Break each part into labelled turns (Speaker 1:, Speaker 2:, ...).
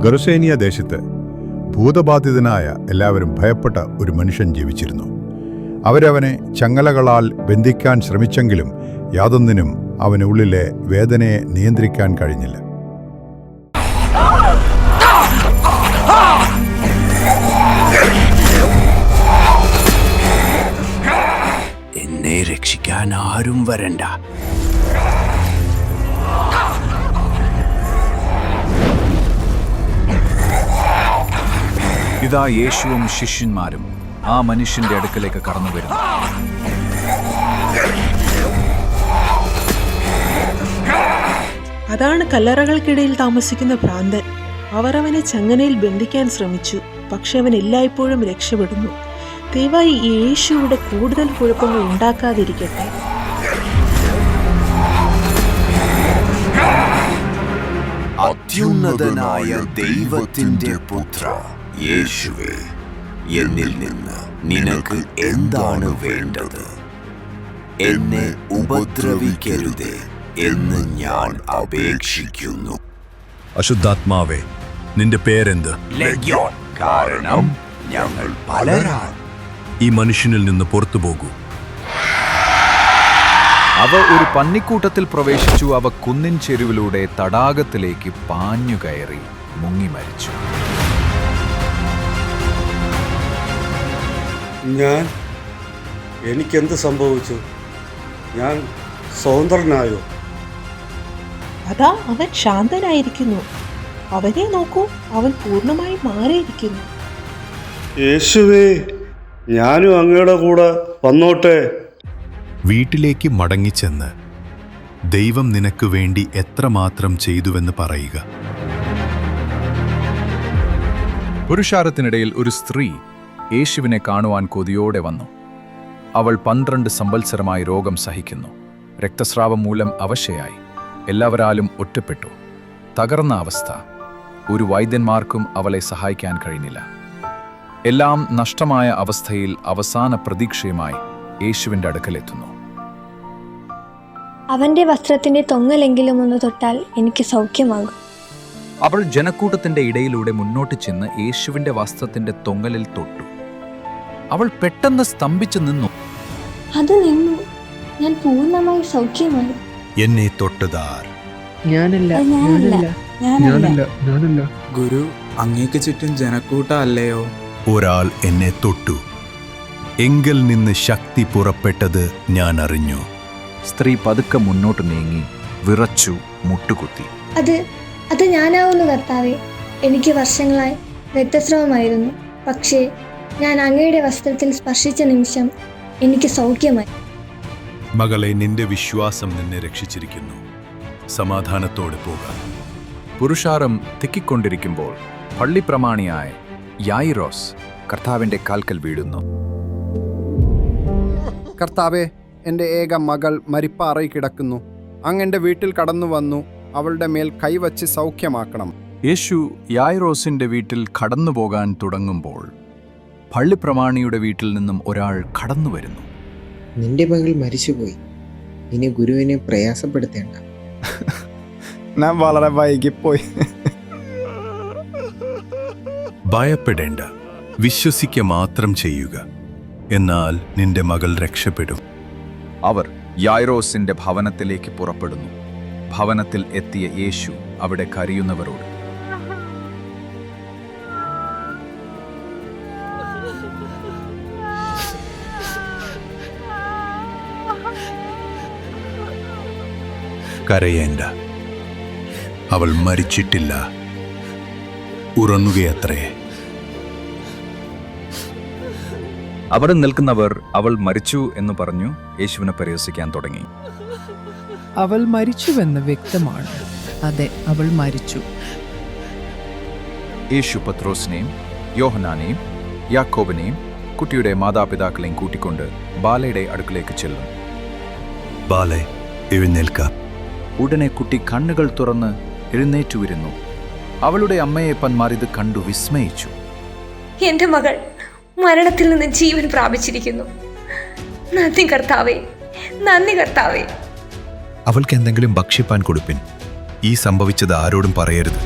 Speaker 1: ഗെർസേനിയ ദേശത്ത് ഭൂതബാധിതനായ എല്ലാവരും ഭയപ്പെട്ട ഒരു മനുഷ്യൻ ജീവിച്ചിരുന്നു. അവരവനെ ചങ്ങലകളാൽ ബന്ധിക്കാൻ ശ്രമിച്ചെങ്കിലും യാതൊന്നിനും അവനുള്ളിലെ വേദനയെ നിയന്ത്രിക്കാൻ കഴിഞ്ഞില്ല.
Speaker 2: എന്നെ രക്ഷിക്കാൻ ആരും വരണ്ട.
Speaker 3: ഇതാ യേശുവും ശിഷ്യന്മാരും ആ മനുഷ്യന്റെ അടുക്കലേക്ക് കടന്നു വരുന്നു.
Speaker 4: അതാണ് കല്ലറകൾക്കിടയിൽ താമസിക്കുന്ന ഭ്രാന്തൻ. അവർ അവനെ ചങ്ങനയിൽ ബന്ധിക്കാൻ ശ്രമിച്ചു, പക്ഷെ അവൻ എല്ലായ്പ്പോഴും രക്ഷപ്പെടുന്നു. ദയവായി യേശുവിടെ കൂടുതൽ കുഴപ്പങ്ങൾ ഉണ്ടാക്കാതിരിക്കട്ടെ.
Speaker 2: അത്യുന്നതനായ ദൈവത്തിന്റെ പുത്ര യേശുവേ, എന്നിൽ നിന്ന് നിനക്ക് എന്താണ് വേണ്ടത്? എന്നെ ഉപദ്രവിക്കരുതേ എന്ന് ഞാൻ അപേക്ഷിക്കുന്നു.
Speaker 1: അശുദ്ധാത്മാവേ, നിന്റെ പേരെന്ത്?
Speaker 2: ലെഗ്യോൻ. കാരണം ഞങ്ങൾ പലരാണ്.
Speaker 1: ഈ മനുഷ്യനിൽ നിന്ന് പുറത്തു പോകൂ.
Speaker 3: അവ ഒരു പന്നിക്കൂട്ടത്തിൽ പ്രവേശിച്ചു. അവ കുന്നിൻ ചെരുവിലൂടെ തടാകത്തിലേക്ക് പാഞ്ഞു കയറി മുങ്ങി മരിച്ചു.
Speaker 5: എനിക്കെന്ത് സംഭവിച്ചു? ഞാൻ സ്വതന്ത്രനായോ?
Speaker 4: അതാ അവൻ ശാന്തനായിരിക്കുന്നു. അവനെ നോക്കൂ, അവൻ പൂർണ്ണമായി മാറിയിരിക്കുന്നു.
Speaker 5: യേശുവേ, ഞാനും അങ്ങയുടെ കൂടെ വന്നോട്ടെ.
Speaker 1: വീട്ടിലേക്ക് മടങ്ങിച്ചെന്ന് ദൈവം നിനക്ക് വേണ്ടി എത്രമാത്രം ചെയ്തുവെന്ന് പറയുക.
Speaker 3: പുരുഷാരത്തിനിടയിൽ ഒരു സ്ത്രീ യേശുവിനെ കാണുവാൻ കൊതിയോടെ വന്നു. അവൾ 12 സംവത്സരമായി രോഗം സഹിക്കുന്നു. രക്തസ്രാവം മൂലം അവശയായി. എല്ലാവരാലും ഒറ്റപ്പെട്ടു. തകർന്ന അവസ്ഥ. ഒരു വൈദ്യന്മാർക്കും അവളെ സഹായിക്കാൻ കഴിഞ്ഞില്ല. എല്ലാം നഷ്ടമായ അവസ്ഥയിൽ അവസാന പ്രതീക്ഷയുമായി യേശുവിൻ്റെ അടുക്കലെത്തുന്നു.
Speaker 6: അവന്റെ വസ്ത്രത്തിന്റെ തൊങ്ങലെങ്കിലും ഒന്ന് തൊട്ടാൽ എനിക്ക് സൗഖ്യമാകും.
Speaker 3: അവൾ ജനക്കൂട്ടത്തിന്റെ ഇടയിലൂടെ മുന്നോട്ട് ചെന്ന് യേശുവിന്റെ വസ്ത്രത്തിന്റെ തൊങ്ങലിൽ തൊട്ടു. അവൾ പെട്ടെന്ന് സ്തംഭിച്ചു നിന്നു.
Speaker 6: അത് നിന്നു. ഞാൻ പൂർണ്ണമായി സൗഖ്യമായി.
Speaker 1: എന്നെ തൊട്ടതാർ?
Speaker 7: ഗുരു, അങ്ങേക്ക് ചുറ്റും ജനക്കൂട്ടം അല്ലയോ?
Speaker 1: ഒരാൾ എന്നെ തൊട്ടു. എങ്കിൽ നിന്ന് ശക്തി പുറപ്പെട്ടത് ഞാൻ അറിഞ്ഞു.
Speaker 3: സ്ത്രീ പതുക്കെ മുന്നോട്ട് നീങ്ങി വിറച്ചു മുട്ടുകുത്തി.
Speaker 6: അത് ഞാനാവുന്നു കർത്താവേ. എനിക്ക് വർഷങ്ങളായി രക്തസ്രാവമായിരുന്നു. പക്ഷേ ഞാൻ അങ്ങയുടെ വസ്ത്രത്തിൽ സ്പർശിച്ച നിമിഷം എനിക്ക് സൗഖ്യമായി.
Speaker 1: മകളെ, നിന്റെ വിശ്വാസം നിന്നെ രക്ഷിച്ചിരിക്കുന്നു. സമാധാനത്തോടെ പോകാം.
Speaker 3: പുരുഷാരം തിക്കിക്കൊണ്ടിരിക്കുമ്പോൾ പള്ളിപ്രമാണിയായ യായിറോസ് കർത്താവിന്റെ കാൽക്കൽ വീഴുന്നു.
Speaker 8: കർത്താവെ, എൻ്റെ ഏക മകൾ മരിപ്പാറയിൽ കിടക്കുന്നു. അങ്ങ് വീട്ടിൽ കടന്നു വന്നു അവളുടെ മേൽ കൈവച്ച് സൗഖ്യമാക്കണം.
Speaker 3: യേശു യായിറോസിന്റെ വീട്ടിൽ കടന്നു പോകാൻ തുടങ്ങുമ്പോൾ പള്ളിപ്രമാണിയുടെ വീട്ടിൽ നിന്നും ഒരാൾ കടന്നു വരുന്നു.
Speaker 9: നിന്റെ മകൾ മരിച്ചുപോയി, ഇനി ഗുരുവിനെ പ്രയാസപ്പെടുത്തേണ്ട.
Speaker 8: ഞാൻ വളരെ വൈകിപ്പോയി.
Speaker 1: ഭയപ്പെടേണ്ട, വിശ്വസിക്കുക മാത്രം ചെയ്യുക. എന്നാൽ നിന്റെ മകൾ രക്ഷപ്പെടും.
Speaker 3: അവർ യായിറോസിന്റെ ഭവനത്തിലേക്ക് പുറപ്പെടുന്നു. ഭവനത്തിൽ എത്തിയ യേശു അവിടെ കരയുന്നവരോട്,
Speaker 1: കരയേണ്ട, അവൾ മരിച്ചിട്ടില്ല, ഉറങ്ങുകയത്രേ.
Speaker 3: അവിടെ നിൽക്കുന്നവർ അവൾ മരിച്ചു എന്ന് പറഞ്ഞു യേശുവിനെ പരിഹസിക്കാൻ തുടങ്ങി.
Speaker 10: അവൾ മരിച്ചുവെന്ന് വ്യക്തമാണ്. അതെ, അവൾ മരിച്ചു.
Speaker 3: യേശു പത്രോസിനെയും യോഹന്നാനെയും യാക്കോബിനെയും കുട്ടിയുടെ മാതാപിതാക്കളെയും കൂട്ടിക്കൊണ്ട് ബാലയുടെ അടുക്കിലേക്ക് ചെല്ലും.
Speaker 1: ബാലെ, എഴുന്നേൽക്ക.
Speaker 3: ഉടനെ കുട്ടി കണ്ണുകൾ തുറന്ന് എഴുന്നേറ്റു വരുന്നു. അവളുടെ അമ്മയപ്പന്മാർ ഇത് കണ്ടു വിസ്മയിച്ചു.
Speaker 6: എന്റെ മകൾ മരണത്തിൽ നിന്ന് ജീവൻ പ്രാപിച്ചിരിക്കുന്നു. നന്ദി കർത്താവേ, നന്ദി കർത്താവേ.
Speaker 1: അവൾക്ക് എന്തെങ്കിലും ഭക്ഷിപ്പാൻ കൊടുപ്പിൻ. ഈ സംഭവിച്ചത് ആരോടും പറയരുത്.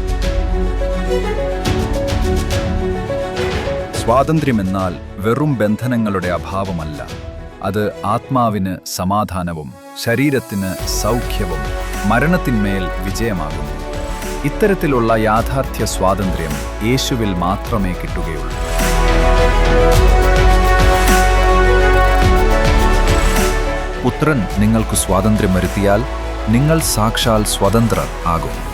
Speaker 3: സ്വാതന്ത്ര്യമെന്നാൽ വെറും ബന്ധനങ്ങളുടെ അഭാവമല്ല. അത് ആത്മാവിന് സമാധാനവും ശരീരത്തിന് സൗഖ്യവും മരണത്തിന്മേൽ വിജയമാകുന്നു. ഇത്തരത്തിലുള്ള യാഥാർത്ഥ്യ സ്വാതന്ത്ര്യം യേശുവിൽ മാത്രമേ കിട്ടുകയുള്ളൂ. പുത്രൻ നിങ്ങൾക്ക് സ്വാതന്ത്ര്യം വരുത്തിയാൽ നിങ്ങൾ സാക്ഷാൽ സ്വതന്ത്രർ ആകും.